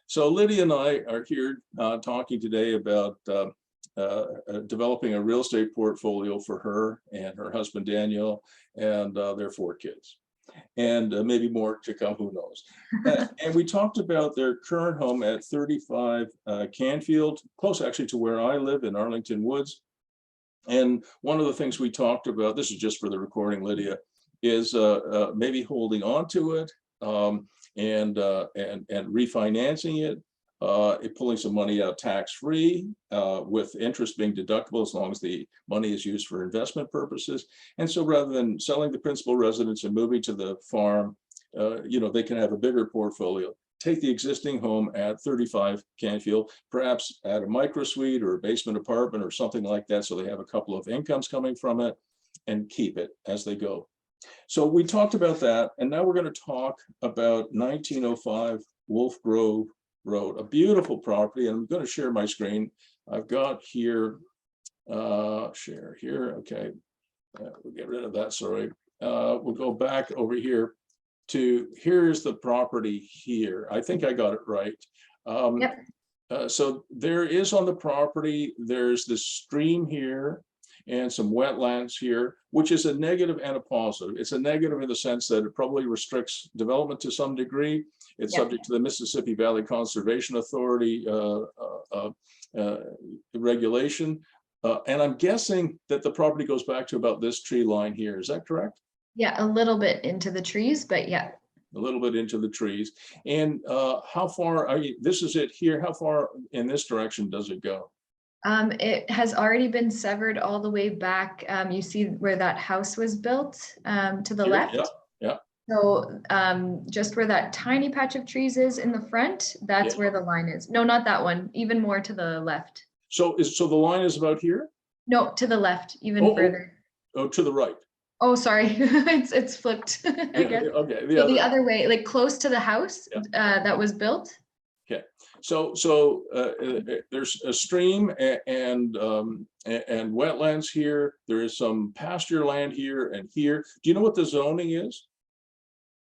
So Lydia and I are here talking today about developing a real estate portfolio for her and her husband Daniel and their 4 kids, and maybe more to come, who knows. And we talked about their current home at 35 Canfield, close actually to where I live in Arlington Woods. And one of the things we talked about, this is just for the recording, Lydia, is maybe holding on to it and refinancing it, pulling some money out tax-free with interest being deductible as long as the money is used for investment purposes. And so rather than selling the principal residence and moving to the farm, they can have a bigger portfolio. Take the existing home at 35 Canfield, perhaps add a microsuite or a basement apartment or something like that, so they have a couple of incomes coming from it, and keep it as they go. So we talked about that, and now we're going to talk about 1905 Wolf Grove Road, a beautiful property. And I'm going to share my screen. I've got here, share here. Okay, we'll get rid of that. Sorry. We'll go back over here to, here's the property here. I think I got it right. Yep. So there is on the property, there's this stream here and some wetlands here, which is a negative and a positive. It's a negative in the sense that it probably restricts development to some degree. It's subject to the Mississippi Valley Conservation Authority regulation. And I'm guessing that the property goes back to about this tree line here. Is that correct? Yeah, a little bit into the trees, but yeah. A little bit into the trees. And how far, this is it here. How far in this direction does it go? It has already been severed all the way back. You see where that house was built to the left? Yeah. So just where that tiny patch of trees is in the front, that's where the line is. No, not that one, even more to the left. So the line is about here? No, to the left, even further. Oh, to the right. Oh, sorry, it's flipped. I guess. Okay, the other way, like close to the house that was built. Okay, so there's a stream and wetlands here. There is some pasture land here and here. Do you know what the zoning is?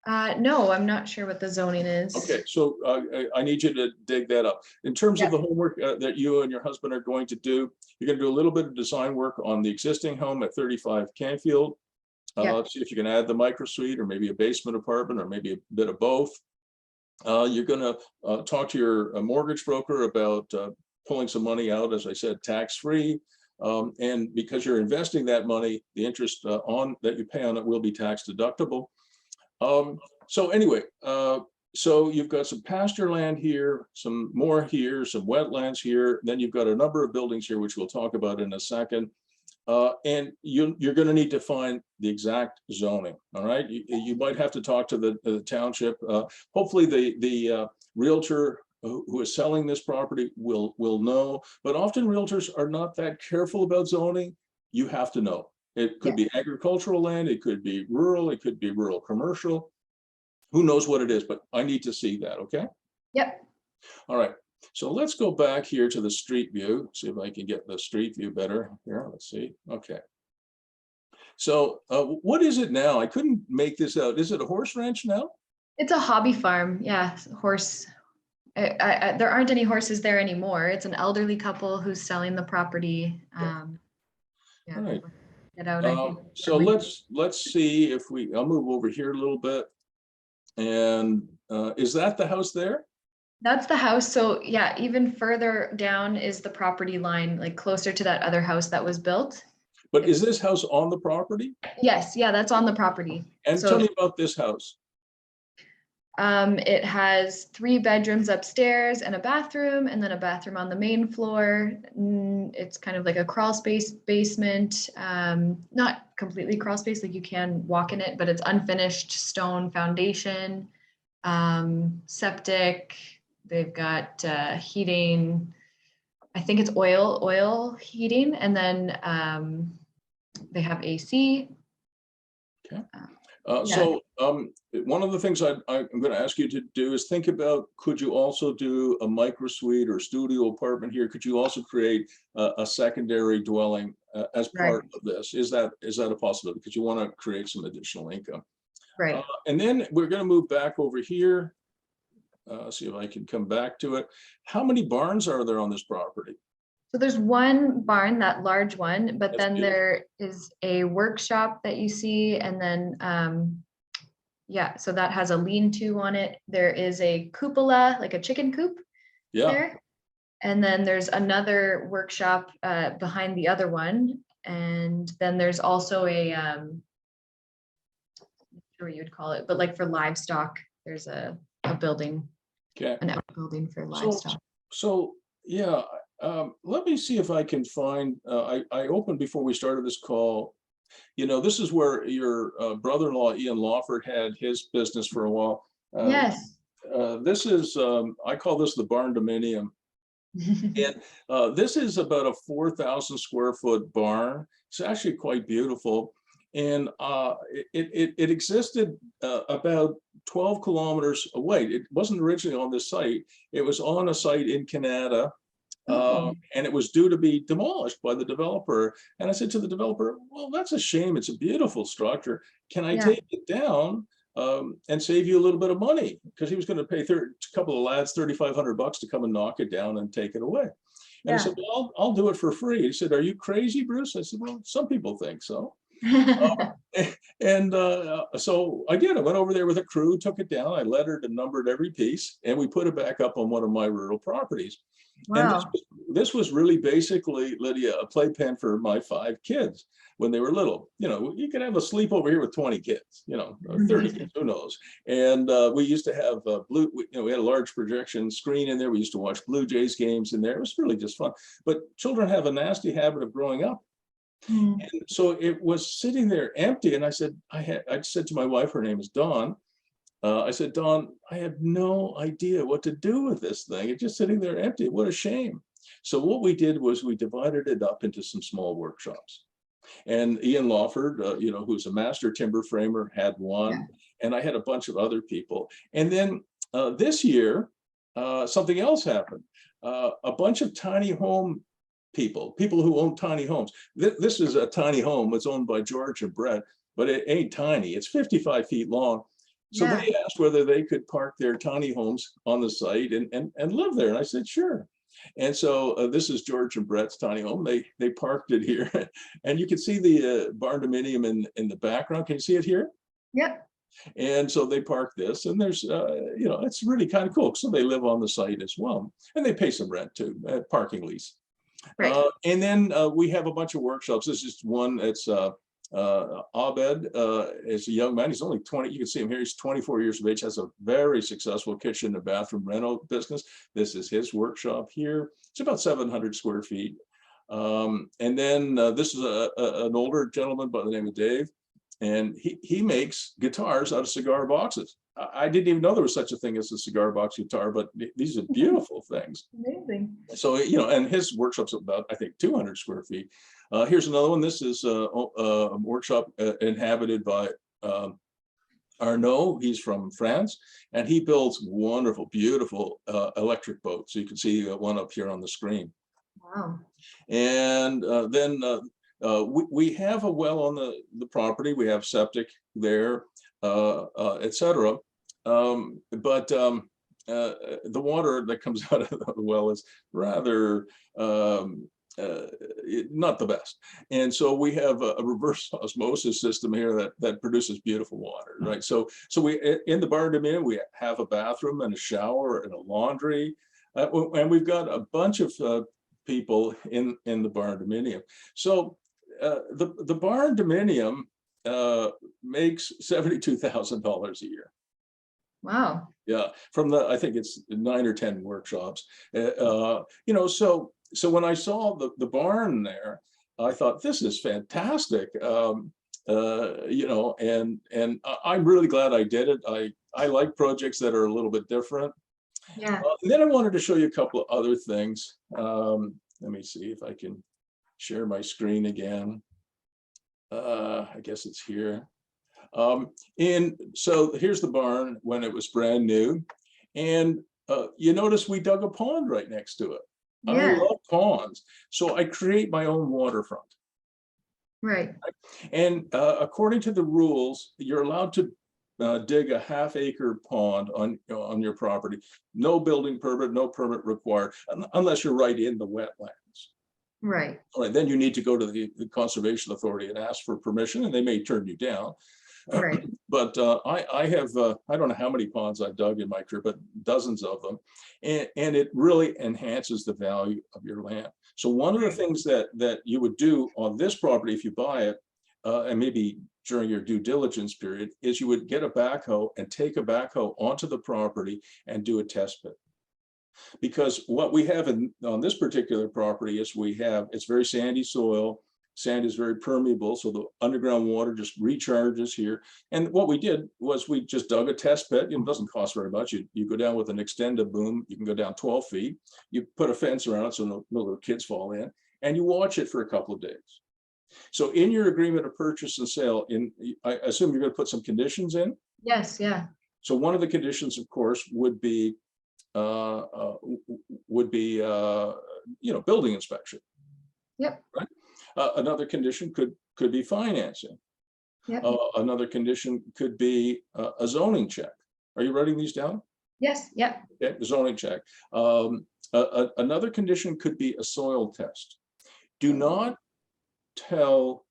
No, I'm not sure what the zoning is. Okay, so I need you to dig that up. In terms of the homework that you and your husband are going to do, you're going to do a little bit of design work on the existing home at 35 Canfield. Let's see if you can add the microsuite or maybe a basement apartment or maybe a bit of both. You're going to talk to your mortgage broker about pulling some money out, as I said, tax-free. And because you're investing that money, the interest that you pay on it will be tax deductible. So anyway, so you've got some pasture land here, some more here, some wetlands here. Then you've got a number of buildings here, which we'll talk about in a second. And you're going to need to find the exact zoning. All right, you might have to talk to the township. Hopefully the realtor who is selling this property will know, but often realtors are not that careful about zoning. You have to know. It could be agricultural land, it could be rural commercial. Who knows what it is, but I need to see that. Okay. Yep. All right. So let's go back here to the street view, see if I can get the street view better here. Let's see. Okay. So what is it now? I couldn't make this out. Is it a horse ranch now? It's a hobby farm. Yeah, horse. There aren't any horses there anymore. It's an elderly couple who's selling the property. All right. Get out, I think. So let's see if I'll move over here a little bit. And is that the house there? That's the house. So yeah, even further down is the property line, like closer to that other house that was built. But is this house on the property? Yes, yeah, that's on the property. And so, tell me about this house. It has 3 bedrooms upstairs and a bathroom, and then a bathroom on the main floor. It's kind of like a crawl space basement, not completely crawl space, like you can walk in it, but it's unfinished stone foundation, septic. They've got heating, I think it's oil heating, and then they have AC. Okay. So one of the things I'm going to ask you to do is think about, could you also do a microsuite or studio apartment here? Could you also create a secondary dwelling as part of this? Is that a possibility? Because you want to create some additional income. Right. And then we're going to move back over here. see if I can come back to it. How many barns are there on this property? So there's one barn, that large one, but That's then beautiful. there is a workshop that you see, and then yeah, so that has a lean-to on it. There is a cupola, like a chicken coop Yeah, there. And then there's another workshop behind the other one. And then there's also a, I'm not sure what you would call it, but like for livestock, there's a building, okay. an outbuilding for So, livestock. so yeah, let me see if I can find, I opened before we started this call. You know, this is where your brother-in-law, Ian Lawford, had his business for a while. Yes. This is, I call this the Barndominium. And this is about a 4,000 square foot barn. It's actually quite beautiful. And it existed about 12 kilometers away. It wasn't originally on this site. It was on a site in Canada. Oh, And it was due to be demolished by the developer. And I said to the developer, well, that's a shame. It's a beautiful structure. Can I yeah. take it down and save you a little bit of money? Because he was going to pay a couple of lads $3,500 to come and knock it down and take it away. And I said, well, I'll do it for free. He said, are you crazy, Bruce? I said, well, some people think so. And so I did. I went over there with a crew, took it down. I lettered and numbered every piece, and we put it back up on one of my rural properties. And Wow. this was really basically, Lydia, a playpen for my 5 kids when they were little. You know, you could have a sleepover here with 20 kids, you know, 30 kids, who knows. And we used to have we had a large projection screen in there. We used to watch Blue Jays games in there. It was really just fun. But children have a nasty habit of growing up. Mm. And so it was sitting there empty. And I said, I said to my wife, her name is Dawn. I said, Dawn, I have no idea what to do with this thing. It's just sitting there empty. What a shame. So what we did was we divided it up into some small workshops. And Ian Lawford, you know, who's a master timber framer, had one. Yeah. And I had a bunch of other people. And then this year, something else happened. A bunch of tiny home people who own tiny homes. This is a tiny home. It's owned by George and Brett, but it ain't tiny. It's 55 feet long. So Yeah. they asked whether they could park their tiny homes on the site and live there. And I said, sure. And so this is George and Brett's tiny home. They parked it here. And you can see the Barndominium in the background. Can you see it here? Yep. And so they park this, and there's, you know, it's really kind of cool. So they live on the site as well. And they pay some rent too, parking lease. Right. And then we have a bunch of workshops. This is one that's Abed is a young man. He's only 20. You can see him here. He's 24 years of age, has a very successful kitchen and bathroom rental business. This is his workshop here. It's about 700 square feet. And then this is an older gentleman by the name of Dave. And he makes guitars out of cigar boxes. I didn't even know there was such a thing as a cigar box guitar, but these are beautiful things. Amazing. So, you know, and his workshop's about, I think, 200 square feet. Here's another one. This is a workshop inhabited by Arnaud. He's from France, and he builds wonderful, beautiful electric boats. So you can see one up here on the screen. Wow. And then we have a well on the property. We have septic there, etc. But the water that comes out of the well is rather not the best. And so we have a reverse osmosis system here that produces beautiful water, right? So we, in the Barndominium, we have a bathroom and a shower and a laundry. And we've got a bunch of people in the Barndominium. So the Barndominium makes $72,000 a year. Wow. Yeah, from the, I think it's 9 or 10 workshops. You know, so when I saw the barn there, I thought, this is fantastic. You know, and I'm really glad I did it. I like projects that are a little bit different. Yeah. And then I wanted to show you a couple of other things. Let me see if I can share my screen again. I guess it's here. And so here's the barn when it was brand new. And you notice we dug a pond right next to it. Yeah. I love ponds. So I create my own waterfront. Right. And according to the rules, you're allowed to dig a half-acre pond on your property. No building permit, no permit required, unless you're right in the wetlands. Right. All right, then you need to go to the Conservation Authority and ask for permission, and they may turn you down. Right. But I have, I don't know how many ponds I've dug in my career, but dozens of them. And it really enhances the value of your land. So one of the things that you would do on this property, if you buy it, and maybe during your due diligence period, is you would get a backhoe and take a backhoe onto the property and do a test pit. Because what we have on this particular property is it's very sandy soil. Sand is very permeable, so the underground water just recharges here. And what we did was we just dug a test pit. It doesn't cost very much. You go down with an extended boom. You can go down 12 feet. You put a fence around it so no little kids fall in, and you watch it for a couple of days. So in your agreement of purchase and sale, I assume you're going to put some conditions in? Yes, yeah. So one of the conditions, of course, would be building inspection. Yep. Right. Another condition could be financing. Yep. Another condition could be a zoning check. Are you writing these down? Yes. Yep. Okay, the zoning check. Another condition could be a soil test. Do not tell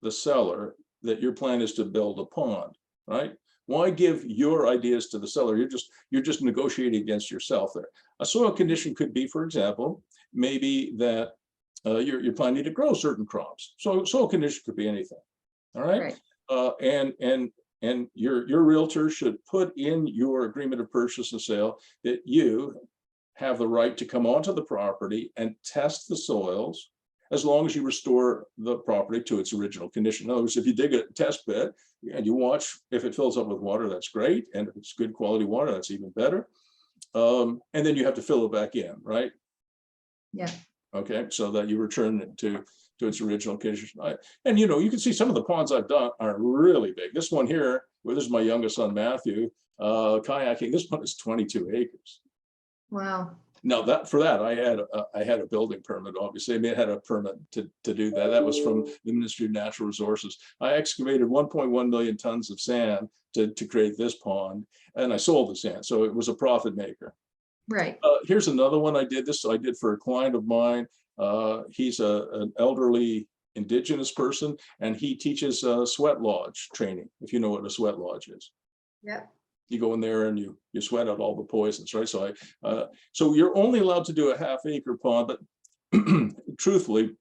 the seller that your plan is to build a pond, right? Why give your ideas to the seller? You're just negotiating against yourself there. A soil condition could be, for example, maybe that you're planning to grow certain crops. So soil condition could be anything. All right. And your realtor should put in your agreement of purchase and sale that you have the right to come onto the property and test the soils as long as you restore the property to its original condition. In other words, if you dig a test pit and you watch if it fills up with water, that's great. And if it's good quality water, that's even better. And then you have to fill it back in, right? Yeah. Okay, so that you return it to its original condition. And you can see some of the ponds I've done are really big. This one here, where this is my youngest son, Matthew, kayaking, this one is 22 acres. Wow. Now I had a building permit, obviously. I mean, I had a permit to do that. That was from the Ministry of Natural Resources. I excavated 1.1 million tons of sand to create this pond, and I sold the sand. So it was a profit maker. Right. Here's another one I did. This I did for a client of mine. He's an elderly indigenous person, and he teaches sweat lodge training, if you know what a sweat lodge is. Yeah. You go in there and you sweat out all the poisons, right? So so you're only allowed to do a half-acre pond, but truthfully,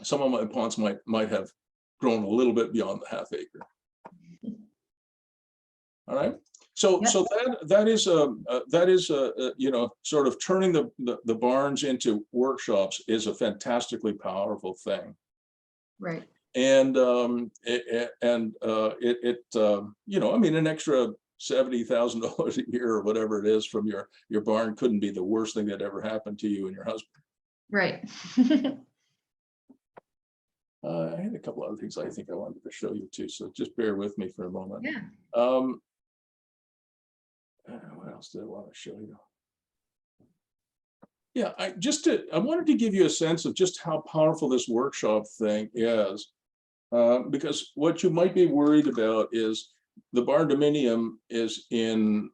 some of my ponds might have grown a little bit beyond the half-acre. All right. So that is sort of turning the barns into workshops is a fantastically powerful thing. Right. And I mean, an extra $70,000 a year or whatever it is from your barn couldn't be the worst thing that ever happened to you and your husband. Right. I had a couple other things I think I wanted to show you too, so just bear with me for a moment. Yeah. What else did I want to show you? Yeah, I wanted to give you a sense of just how powerful this workshop thing is, because what you might be worried about is the Barndominium is in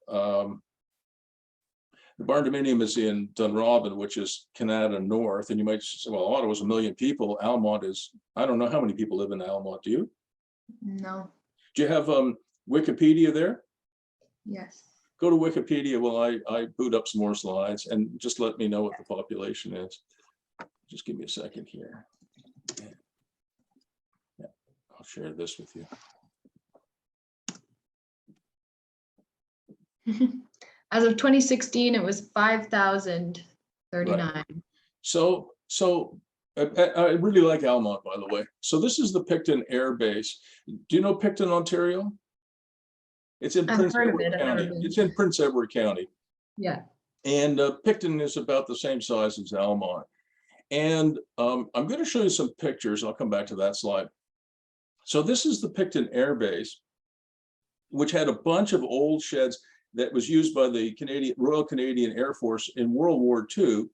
Dunrobin, which is Canada North, and you might say, well, Ottawa's 1 million people. Almont is, I don't know how many people live in Almont. Do you? No. Do you have Wikipedia there? Yes. Go to Wikipedia while I boot up some more slides, and just let me know what the population is. Just give me a second here. Yeah, I'll share this with you. As of 2016, it was 5,039. Right. So I really like Almont, by the way. So this is the Picton Air Base. Do you know Picton, Ontario? It's in Prince Edward County. It's in Prince Edward County. Yeah. And Picton is about the same size as Almont. And I'm going to show you some pictures. I'll come back to that slide. So this is the Picton Air Base, which had a bunch of old sheds that was used by the Royal Canadian Air Force in World War II.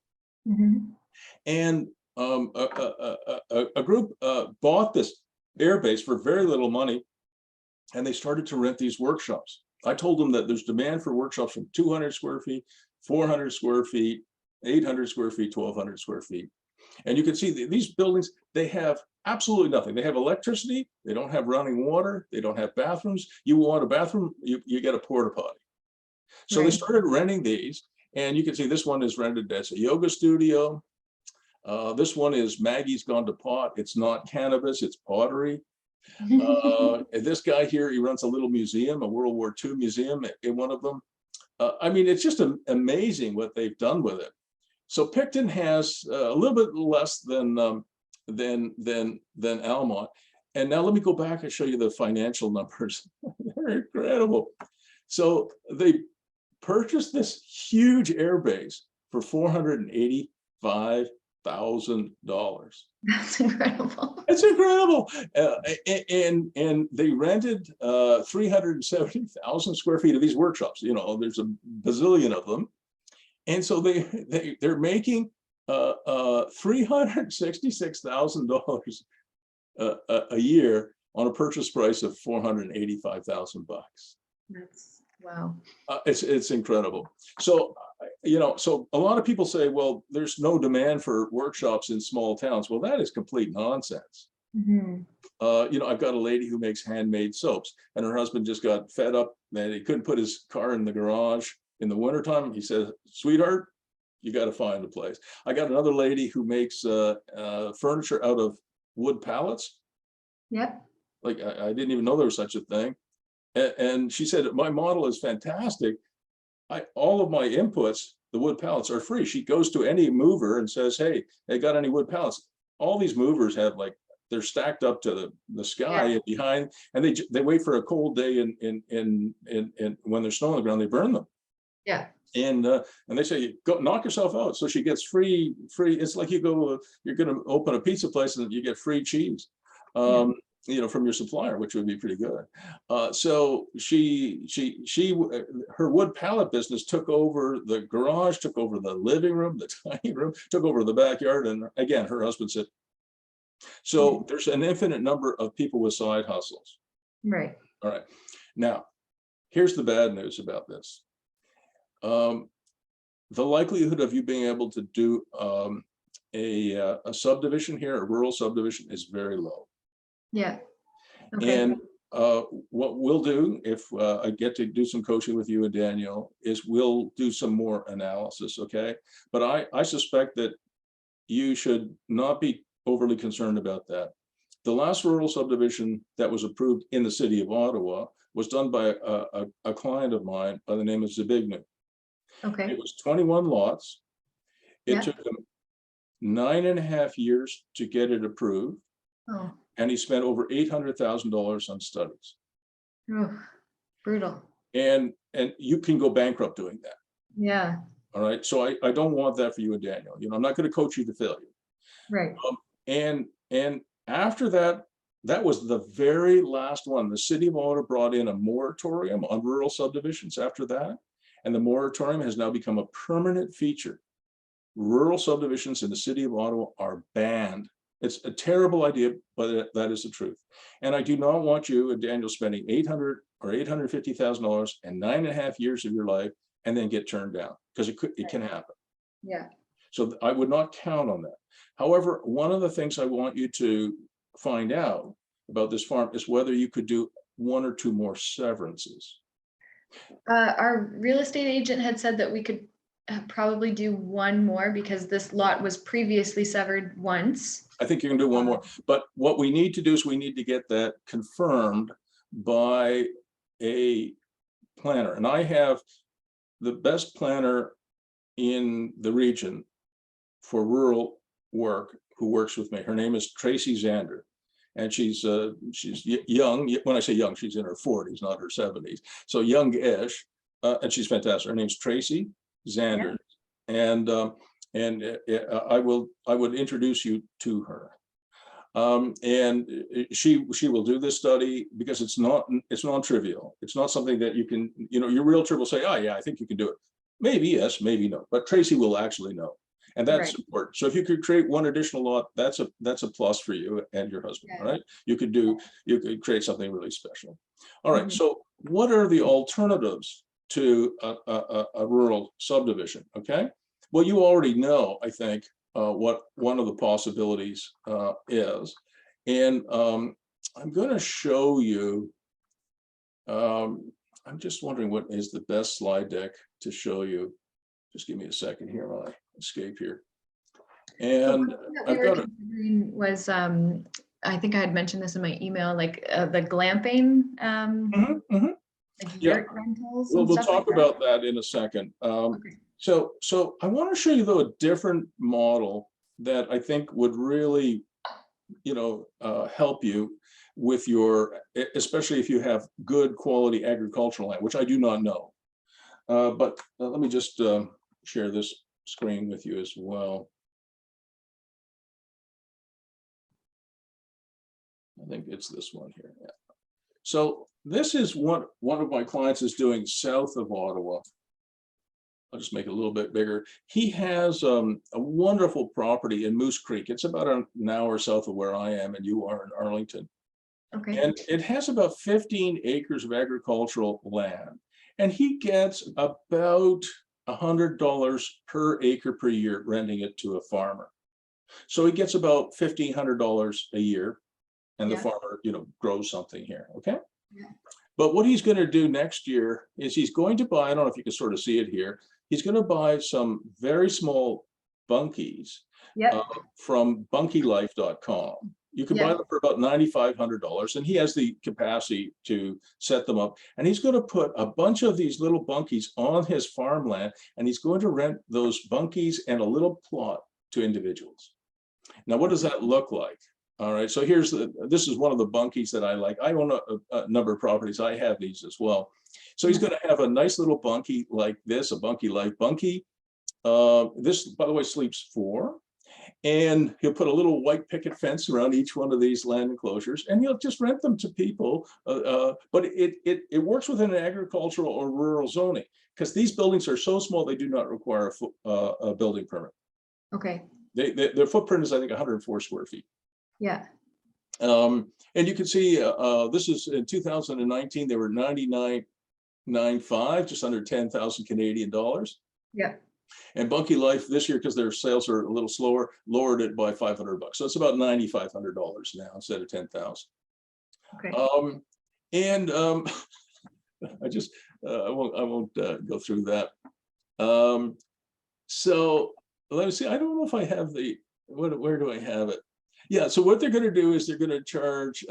Mm-hmm. And a group bought this air base for very little money and they started to rent these workshops. I told them that there's demand for workshops from 200 square feet, 400 square feet, 800 square feet, 1200 square feet. And you can see these buildings, they have absolutely nothing. They have electricity, they don't have running water, they don't have bathrooms. You want a bathroom, you get a porta potty. So they started renting these, and you can see this one is rented as a yoga studio. This one is Maggie's Gone to Pot. It's not cannabis, it's pottery. And this guy here, he runs a little museum, a World War II museum in one of them. I mean, it's just amazing what they've done with it. So Picton has a little bit less than Almont. And now let me go back and show you the financial numbers. They're incredible. So they purchased this huge airbase for $485,000. That's incredible. It's incredible. And they rented 370,000 square feet of these workshops. You know, there's a bazillion of them. And so they're making $366,000 a year on a purchase price of $485,000. That's wow. It's incredible. So, you know, so a lot of people say, well, there's no demand for workshops in small towns. Well, that is complete nonsense. Mm-hmm. You know, I've got a lady who makes handmade soaps, and her husband just got fed up that he couldn't put his car in the garage in the wintertime. He says, sweetheart, you got to find a place. I got another lady who makes furniture out of wood pallets. Yep. Like I didn't even know there was such a thing. And she said, my model is fantastic. All of my inputs, the wood pallets, are free. She goes to any mover and says, hey, they got any wood pallets? All these movers have, like, they're stacked up to the sky and behind, and they wait for a cold day and when there's snow on the ground, they burn them. Yeah. And they say, go knock yourself out. So she gets free. It's like you're going to open a pizza place and you get free cheese. You know, from your supplier, which would be pretty good. So her wood pallet business took over the garage, took over the living room, the dining room, took over the backyard. And again, her husband said, so there's an infinite number of people with side hustles. Right. All right. Now, here's the bad news about this. The likelihood of you being able to do a subdivision here, a rural subdivision, is very low. Yeah. Okay. And what we'll do, if I get to do some coaching with you and Daniel, is we'll do some more analysis, okay? But I suspect that you should not be overly concerned about that. The last rural subdivision that was approved in the city of Ottawa was done by a client of mine by the name of Zbigniew. Okay. It was 21 lots. It took him 9.5 years to get it approved. Oh. And he spent over $800,000 on studies. Oh, brutal. And you can go bankrupt doing that. Yeah. All right. So I don't want that for you and Daniel. You know, I'm not going to coach you to failure. Right. And after that, that was the very last one. The city of Ottawa brought in a moratorium on rural subdivisions after that. And the moratorium has now become a permanent feature. Rural subdivisions in the city of Ottawa are banned. It's a terrible idea, but that is the truth. And I do not want you and Daniel spending $800,000 or $850,000 and 9.5 years of your life and then get turned down, because it can happen. Yeah. So I would not count on that. However, one of the things I want you to find out about this farm is whether you could do 1 or 2 more severances. Our real estate agent had said that we could probably do 1 more because this lot was previously severed once. I think you can do 1 more, but what we need to do is we need to get that confirmed by a planner. And I have the best planner in the region for rural work who works with me. Her name is Tracy Zander. And she's young. When I say young, she's in her 40s, not her 70s. So young-ish, and she's fantastic. Her name's Tracy Zander. Yeah. And I would introduce you to her. And she will do this study because it's non-trivial. It's not something that you can, you know, your realtor will say, oh yeah, I think you can do it. Maybe yes, maybe no, but Tracy will actually know. And that's Right. important. So if you could create one additional lot, that's a plus for you and your husband, Yeah. right? You could create something really special. All right. Mhm. So what are the alternatives to a rural subdivision? Okay. Well, you already know, I think, what one of the possibilities is. And I'm going to show you. I'm just wondering what is the best slide deck to show you. Just give me a second here while I escape here. So And something that we I've were got it. considering was, I think I had mentioned this in my email, like the glamping, like Yeah, yurt rentals we'll and stuff like talk that. about that in a second. Okay. So I want to show you though a different model that I think would really, help you with your, especially if you have good quality agricultural land, which I do not know. But let me just share this screen with you as well. I think it's this one here. Yeah. So this is what one of my clients is doing south of Ottawa. I'll just make it a little bit bigger. He has a wonderful property in Moose Creek. It's about an hour south of where I am and you are in Arlington. Okay. And it has about 15 acres of agricultural land. And he gets about $100 per acre per year renting it to a farmer. So he gets about $1,500 a year, and the Yeah. farmer, grows something here. Okay. Yeah. But what he's going to do next year is he's going to buy, I don't know if you can sort of see it here, he's going to buy some very small bunkies Yep. from bunkielife.com. You can buy them for about $9,500, and he has the capacity to set them up. And he's going to put a bunch of these little bunkies on his farmland, and he's going to rent those bunkies and a little plot to individuals. Now, what does that look like? All right, so this is one of the bunkies that I like. I own a number of properties. I have these as well. So he's going to have a nice little bunkie like this, a Bunkie Life bunkie. This, by the way, sleeps 4. And he'll put a little white picket fence around each one of these land enclosures, and he'll just rent them to people. But it works within an agricultural or rural zoning, because these buildings are so small they do not require a building permit. Okay. Their footprint is, I think, 104 square feet. Yeah. And you can see this is in 2019, they were 99.95, just under 10,000 Canadian dollars. Yeah. And Bunkie Life this year, because their sales are a little slower, lowered it by $500. So it's about $9,500 now instead of 10,000. Okay. I just I won't go through that. So let me see. I don't know if I have the where do I have it? Yeah. So what they're going to do is they're going to charge.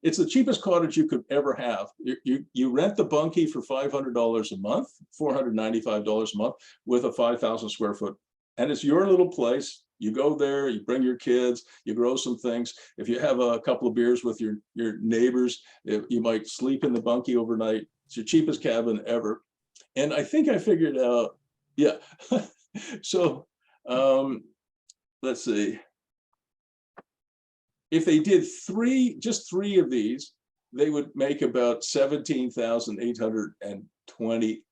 It's the cheapest cottage you could ever have. You rent the bunkie for $500 a month, $495 a month, with a 5,000 square foot, and it's your little place. You go there, you bring your kids, you grow some things. If you have a couple of beers with your neighbors, you might sleep in the bunkie overnight. It's your cheapest cabin ever. And I think I figured out, yeah. So let's see. If they did just three of these, they would make about $17,820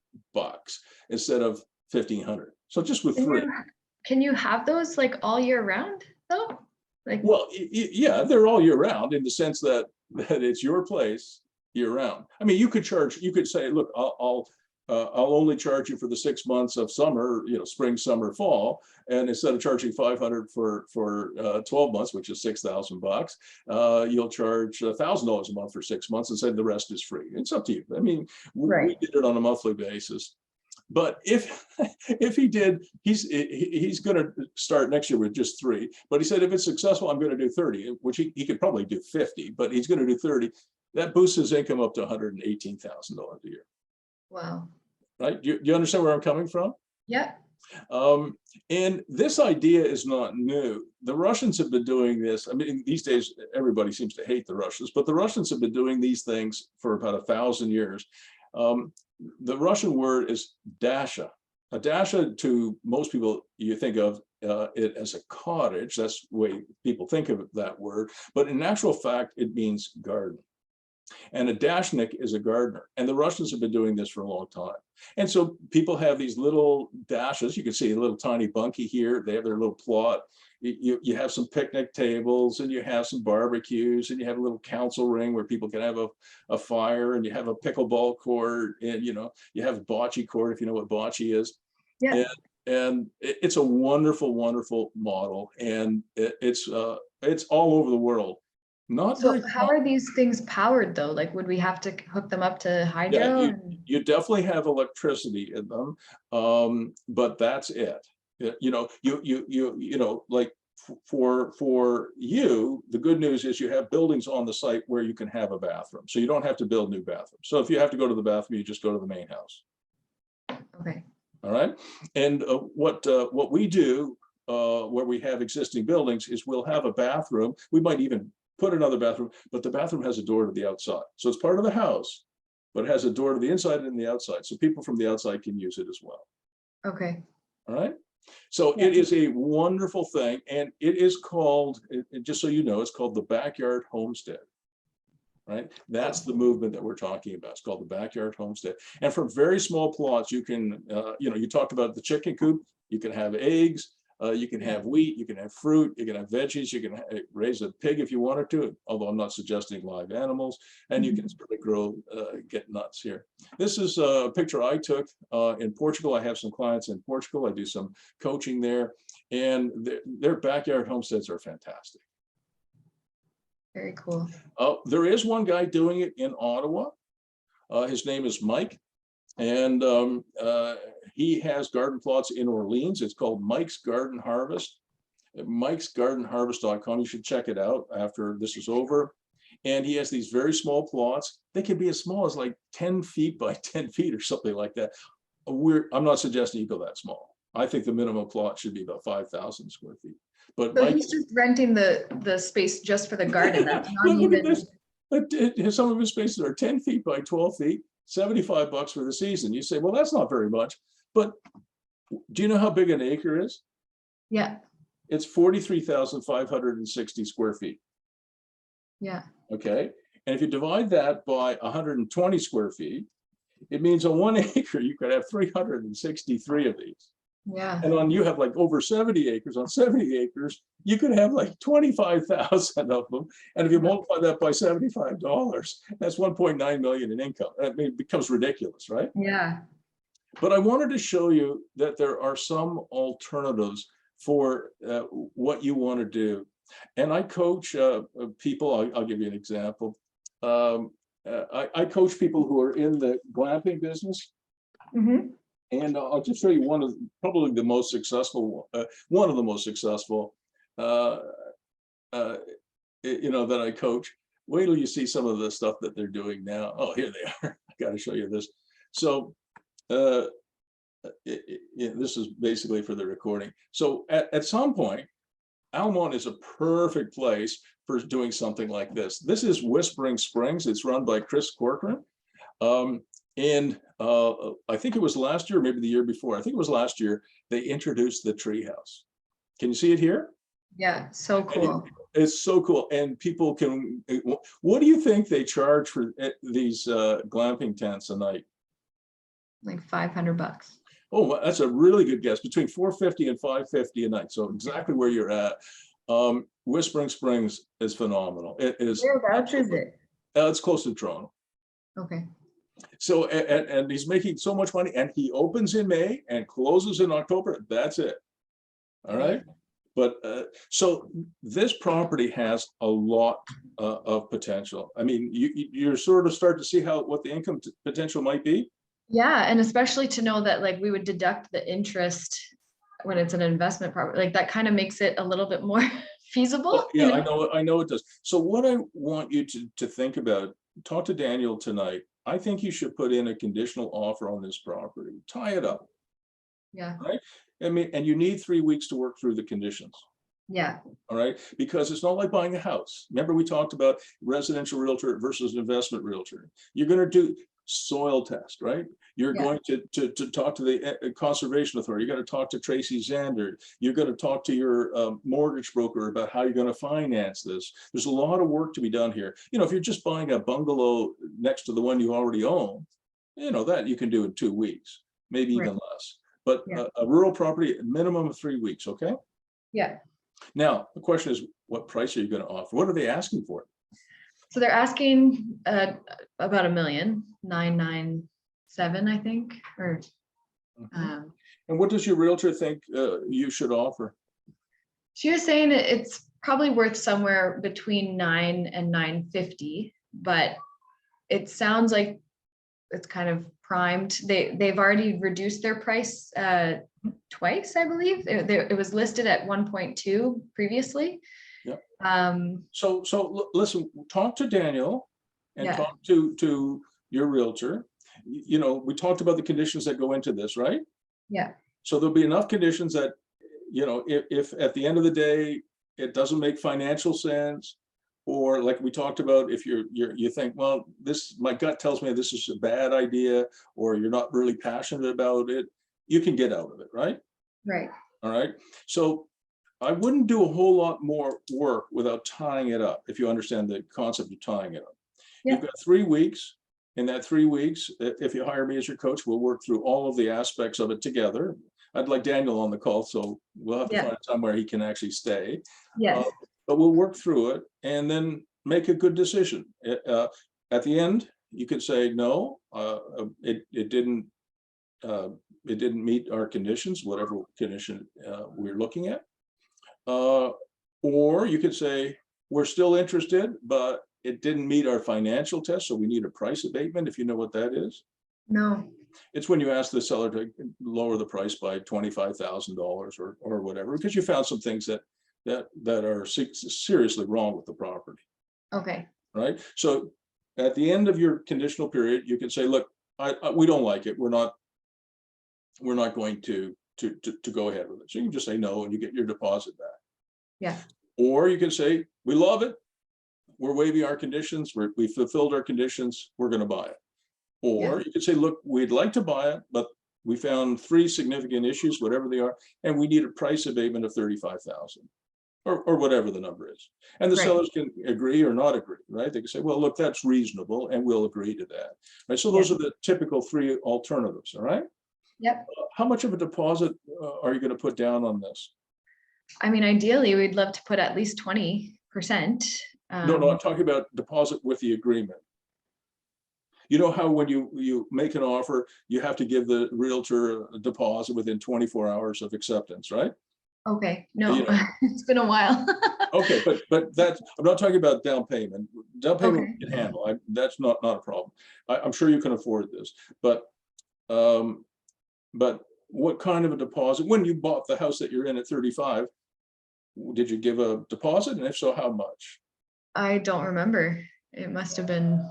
instead of $1,500. So just with three. Can you have those like all year round though? Like, well, yeah, they're all year round in the sense that it's your place year round. I mean, you could say, look, I'll only charge you for the 6 months of summer, spring, summer, fall, and instead of charging $500 for 12 months, which is $6,000, you'll charge $1,000 a month for 6 months and say the rest is free. It's up to you. I mean, we did it on a monthly basis. But if he did, he's going to start next year with just 3. But he said, if it's successful, I'm going to do 30, which he could probably do 50, but he's going to do 30. That boosts his income up to $118,000 a year. wow. Right? Do you understand where I'm coming from? Yeah. And this idea is not new. The Russians have been doing this. I mean, these days, everybody seems to hate the Russians, but the Russians have been doing these things for about 1,000 years. The Russian word is dasha. A dasha, to most people, you think of it as a cottage. That's the way people think of that word. But in actual fact, it means garden. And a dashnik is a gardener. And the Russians have been doing this for a long time. And so people have these little dashes. You can see a little tiny bunkie here. They have their little plot. You have some picnic tables, and you have some barbecues, and you have a little council ring where people can have a fire, and you have a pickleball court, and you have a bocce court, if you know what bocce is. Yeah. And it's a wonderful, wonderful model. And it's all over the world. Not So very how are these things powered though? Like, would we have to hook them up to hydro? Yeah, you definitely have electricity in them, but that's it. Like for you, the good news is you have buildings on the site where you can have a bathroom, so you don't have to build new bathrooms. So if you have to go to the bathroom, you just go to the main house. Okay. All right. And what we do where we have existing buildings is we'll have a bathroom. We might even put another bathroom, but the bathroom has a door to the outside. So it's part of the house, but it has a door to the inside and the outside. So people from the outside can use it as well. Okay. All right. So it is a wonderful thing. And it is called, just so you know, it's called the backyard homestead. Right. That's the movement that we're talking about. It's called the backyard homestead. And from very small plots, you can, you talked about the chicken coop, you can have eggs. You can have wheat, you can have fruit, you can have veggies, you can raise a pig if you wanted to, although I'm not suggesting live animals, and you can sort of grow, get nuts here. This is a picture I took in Portugal. I have some clients in Portugal. I do some coaching there, and their backyard homesteads are fantastic. Very cool. There is one guy doing it in Ottawa. His name is Mike. And he has garden plots in Orleans. It's called Mike's Garden Harvest. Mike'sGardenHarvest.com. You should check it out after this is over. And he has these very small plots. They can be as small as like 10 feet by 10 feet or something like that. I'm not suggesting you go that small. I think the minimum plot should be about 5,000 square feet. But so he's just renting the space just for the garden. That's not even. Some of his spaces are 10 feet by 12 feet. $75 for the season. You say, well, that's not very much, but do you know how big an acre is? Yeah. It's 43,560 square feet. Yeah. Okay. And if you divide that by 120 square feet, it means on 1 acre, you could have 363 of these. Yeah. And you have like over 70 acres. On 70 acres, you could have like 25,000 of them. And if you multiply that by $75, that's 1.9 million in income. I mean, it becomes ridiculous, right? Yeah. But I wanted to show you that there are some alternatives for what you want to do. And I coach people. I'll give you an example. I coach people who are in the glamping business. Mm-hmm. And I'll just show you one of probably the most successful, one of the most successful, that I coach. Wait till you see some of the stuff that they're doing now. Oh, here they are. I got to show you this. So this is basically for the recording. So at some point, Almont is a perfect place for doing something like this. This is Whispering Springs. It's run by Chris Corcoran. And I think it was last year, maybe the year before. I think it was last year, they introduced the treehouse. Can you see it here? Yeah, so cool. It's so cool. And people can, what do you think they charge for these glamping tents a night? Like $500. Oh, that's a really good guess. Between $450 and $550 a night. So exactly where you're at. Whispering Springs is phenomenal. It is. Whereabouts is it? It's close to Toronto. Okay. So, and he's making so much money, and he opens in May and closes in October. That's it. All right. But so this property has a lot of potential. I mean, you're sort of start to see what the income potential might be. Yeah, and especially to know that like we would deduct the interest when it's an investment property, like that kind of makes it a little bit more feasible. Well, yeah, I know it does. So what I want you to think about, talk to Daniel tonight. I think you should put in a conditional offer on this property. Tie it up. Yeah. Right. I mean, and you need 3 weeks to work through the conditions. Yeah. All right. Because it's not like buying a house. Remember, we talked about residential realtor versus investment realtor. You're going to do soil test, right? You're Yeah. going to talk to the conservation authority. You got to talk to Tracy Zander. You're going to talk to your mortgage broker about how you're going to finance this. There's a lot of work to be done here. You know, if you're just buying a bungalow next to the one you already own, you know, that you can do in 2 weeks, maybe even less. But Yeah. a rural property, a minimum of 3 weeks, okay? Yeah. Now, the question is, what price are you going to offer? What are they asking for? So they're asking about $1 million, 997, I think, or. And what does your realtor think you should offer? She was saying it's probably worth somewhere between 9 and 950, but it sounds like it's kind of primed. They've already reduced their price twice, I believe. It was listed at 1.2 previously. Yeah. So listen, talk to Daniel and Yeah. talk to your realtor. You know, we talked about the conditions that go into this, right? Yeah. So there'll be enough conditions that, you know, if at the end of the day, it doesn't make financial sense, or like we talked about, if you think, well, this, my gut tells me this is a bad idea, or you're not really passionate about it, you can get out of it, right? Right. All right. So I wouldn't do a whole lot more work without tying it up, if you understand the concept of tying it up. Yeah. You've got 3 weeks. In that 3 weeks, if you hire me as your coach, we'll work through all of the aspects of it together. I'd like Daniel on the call, so we'll have to find a time where he can actually stay. Yes. But we'll work through it and then make a good decision. At the end, you could say, no, it didn't meet our conditions, whatever condition we're looking at. Or you could say, we're still interested, but it didn't meet our financial test, so we need a price abatement, if you know what that is. No. It's when you ask the seller to lower the price by $25,000 or whatever, because you found some things that are seriously wrong with the property. Okay. Right. So at the end of your conditional period, you can say, look, we don't like it. We're not going to go ahead with it. So you can just say no, and you get your deposit back. Yeah. Or you can say, we love it. We're waiving our conditions. We fulfilled our conditions. We're going to buy it. Or you could say, look, we'd like to buy it, but we found 3 significant issues, whatever they are, and we need a price abatement of $35,000 or whatever the number is. And the sellers can agree or not agree, right? They can say, well, look, that's reasonable, and we'll agree to that. Right. So those are the typical 3 alternatives. All right. Yep. How much of a deposit are you going to put down on this? I mean, ideally, we'd love to put at least 20%. No, I'm talking about deposit with the agreement. You know how when you make an offer, you have to give the realtor a deposit within 24 hours of acceptance, right? Okay, no, You know. It's been a while. Okay, but that's, I'm not talking about down payment. Down payment we can handle. That's not a problem. I'm sure you can afford this, but what kind of a deposit? When you bought the house that you're in at 35, did you give a deposit, and if so, how much? I don't remember. It must have been.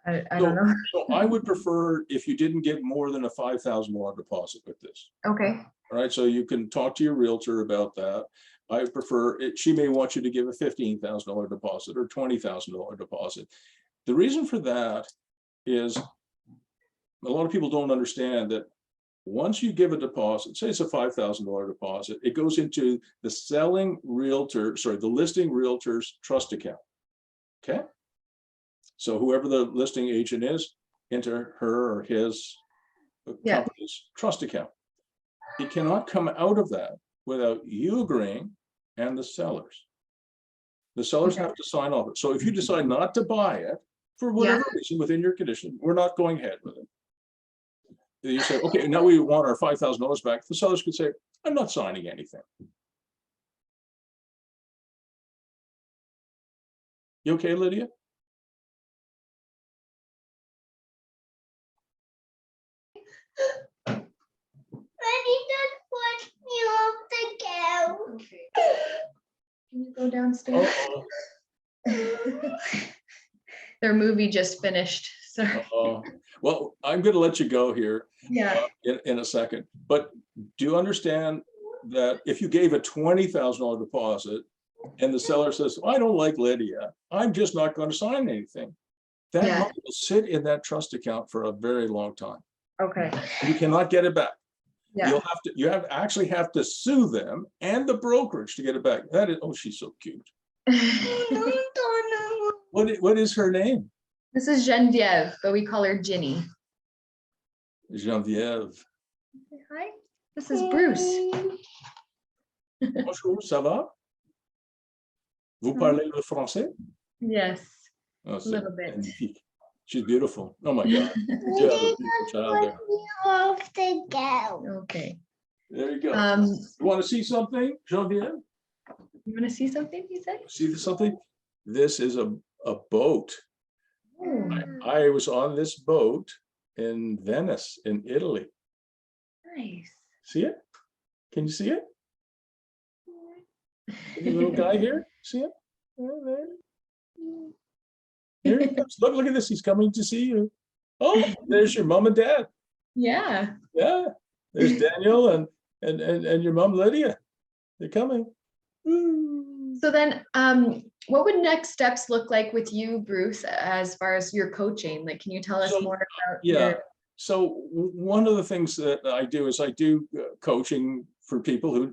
I don't know. So I would prefer if you didn't get more than a $5,000 deposit with this. Okay. All right, so you can talk to your realtor about that. I prefer it. She may want you to give a $15,000 deposit or $20,000 deposit. The reason for that is a lot of people don't understand that once you give a deposit, say it's a $5,000 deposit, it goes into the the listing realtor's trust account. Okay. So whoever the listing agent is, enter her or his company's trust account. It cannot come out of that without you agreeing and the sellers. The sellers have to sign off it. So if you decide not to buy it for whatever reason within your condition, we're not going ahead with it. You say, okay, now we want our $5,000 back. The sellers could say, I'm not signing anything. You okay, Lydia? Okay. Can you go downstairs? Their movie just finished. So. Well, I'm going to let you go here. Yeah. In a second. But do you understand that if you gave a $20,000 deposit and the seller says, I don't like Lydia, I'm just not going to sign anything, that Yeah. money will sit in that trust account for a very long time. Okay. You cannot get it back. Yeah. You actually have to sue them and the brokerage to get it back. That is, oh, she's so cute. What is her name? This is Genevieve, but we call her Ginny. Geneviève. Hi. This is Bruce. Bonjour, ça va? Vous parlez le français? Yes. Oh, A little bit. magnifique. She's beautiful. Oh my God. You have a beautiful child there. Okay. There you go. You You want to see something, Geneviève? want to see something, you said? See something? This is a boat. Oh, I was on this boat in Venice, in Italy. nice. See it? Can you see it? The little guy here? See it? Here he comes. Look at this. He's coming to see you. Oh, there's your mom and dad. Yeah. Yeah. There's Daniel and your mom, Lydia. They're coming. So then, what would next steps look like with you, Bruce, as far as your coaching? Like, can you tell us more about your... So one of the things that I do is I do coaching for people who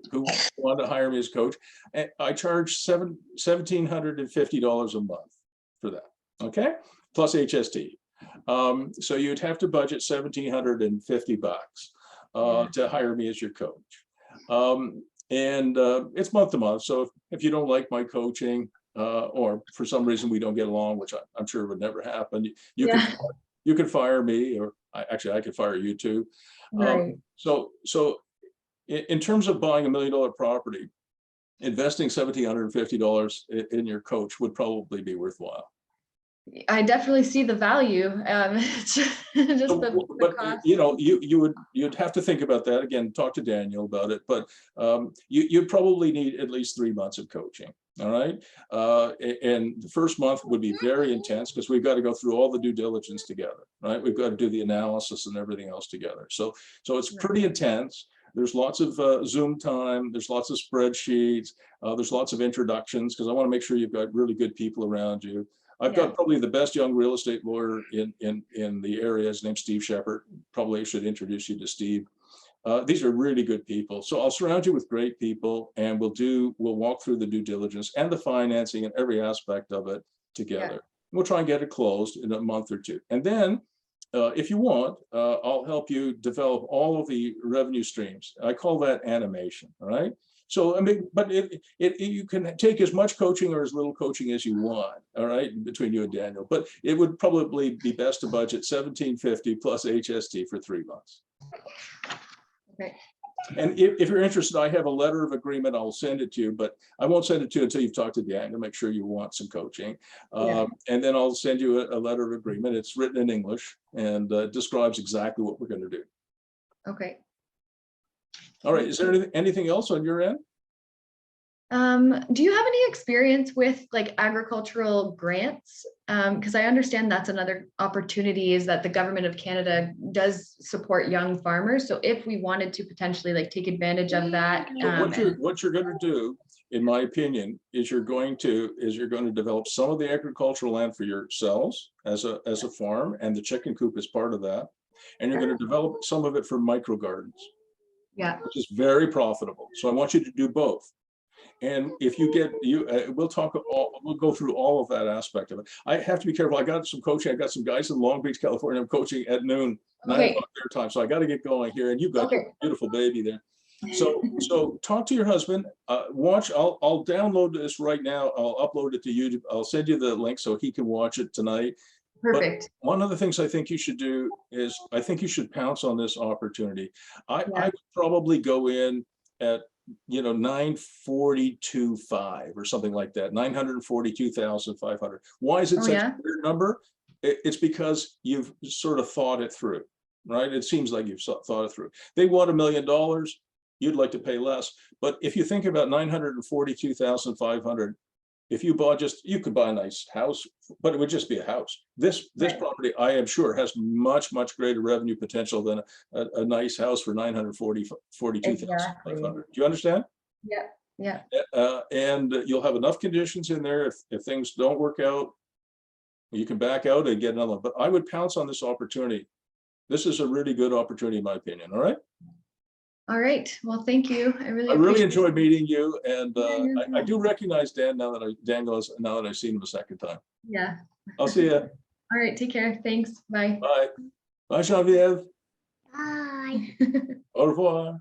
want to hire me as coach. And I charge $1,750 a month for that. Okay, plus HST. So you'd have to budget $1,750 to hire me as your coach. And it's month to month. So if you don't like my coaching, or for some reason we don't get along, which I'm sure would never happen, you can fire me, or I could fire you too. Right. So in terms of buying $1 million property, investing $1,750 in your coach would probably be worthwhile. I definitely see the value. Just the cost. You know, you'd have to think about that again. Talk to Daniel about it, but you'd probably need at least 3 months of coaching. All right, and the first month would be very intense because we've got to go through all the due diligence together. Right, we've got to do the analysis and everything else together. So it's pretty intense. There's lots of Zoom time. There's lots of spreadsheets. There's lots of introductions because I want to make sure you've got really good people around you. I've got probably the best young real estate lawyer in the area. His name's Steve Shepard. Probably should introduce you to Steve. These are really good people. So I'll surround you with great people, and we'll walk through the due diligence and the financing and every aspect of it together. We'll try and get it closed in a month or two. And then if you want, I'll help you develop all of the revenue streams. I call that animation, all right? So, I mean, but you can take as much coaching or as little coaching as you want, all right, between you and Daniel. But it would probably be best to budget $1,750 plus HST for 3 months. Okay. And if you're interested, I have a letter of agreement. I'll send it to you, but I won't send it to you until you've talked to Daniel. Make sure you want some coaching. And then I'll send you a letter of agreement. It's written in English and describes exactly what we're going to do. Okay. All right. Is there anything else on your end? Do you have any experience with like agricultural grants? Because I understand that's another opportunity, is that the government of Canada does support young farmers. So if we wanted to potentially like take advantage of that. What you're going to do, in my opinion, is you're going to develop some of the agricultural land for yourselves as a farm, and the chicken coop is part of that. And you're going to develop some of it for micro gardens. Yeah. Which is very profitable. So I want you to do both. And if you get we'll go through all of that aspect of it. I have to be careful. I got some coaching. I got some guys in Long Beach, California. I'm coaching at noon, 9 o'clock their time. So I got to get going here. And you've got your beautiful baby there. So talk to your husband. Watch. I'll download this right now. I'll upload it to YouTube. I'll send you the link so he can watch it tonight. Perfect. But one of the things I think you should do is I think you should pounce on this opportunity. I would probably go in at 942.5 or something like that, 942,500. Why is it such a weird number? It's because you've sort of thought it through, right? It seems like you've thought it through. They want $1 million. You'd like to pay less, but if you think about 942,500. If you bought you could buy a nice house, but it would just be a house. This property, I am sure, has much greater revenue potential than a nice house for 942,500. Do you understand? Yeah. And you'll have enough conditions in there. If things don't work out, You can back out and get another one, but I would pounce on this opportunity. This is a really good opportunity, in my opinion. All right. All right. Well, thank you. I really really appreciate enjoyed it. meeting you, and Yeah, you as I well. do recognize Dan now that I've seen him a second time. Yeah. I'll see you. All right. Take care. Thanks. Bye. Bye. Bye, Geneviève. Bye. Au revoir.